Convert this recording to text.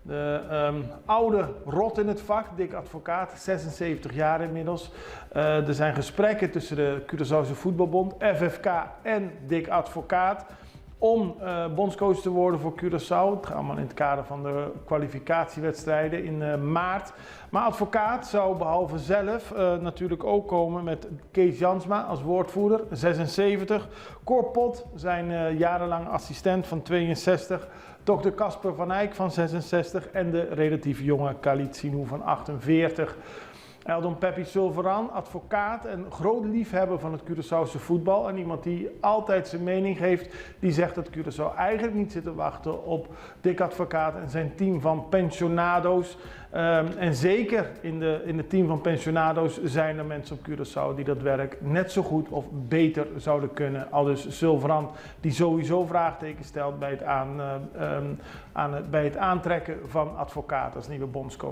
De oude rot in het vak, Dick Advocaat, 76 jaar inmiddels. Er zijn gesprekken tussen de Curaçaose Voetbalbond, FFK en Dick Advocaat om bondscoach te worden voor Curaçao. Het gaat allemaal in het kader van de kwalificatiewedstrijden in maart. Maar Advocaat zou behalve zelf natuurlijk ook komen met Kees Jansma als woordvoerder, 76. Cor Pot, zijn jarenlang assistent van 62. Dr. Casper van Eyck van 66 en de relatief jonge Khalid Sinou van 48. Eldon Peppi Silveran, advocaat en groot liefhebber van het Curaçaose voetbal. En iemand die altijd zijn mening geeft, die zegt dat Curaçao eigenlijk niet zit te wachten op Dick Advocaat en zijn team van pensionado's. En zeker in het team van pensionado's zijn er mensen op Curaçao die dat werk net zo goed of beter zouden kunnen. Aldus Silveran, die sowieso vraagtekens stelt bij het aantrekken van Advocaat als nieuwe bondscoach.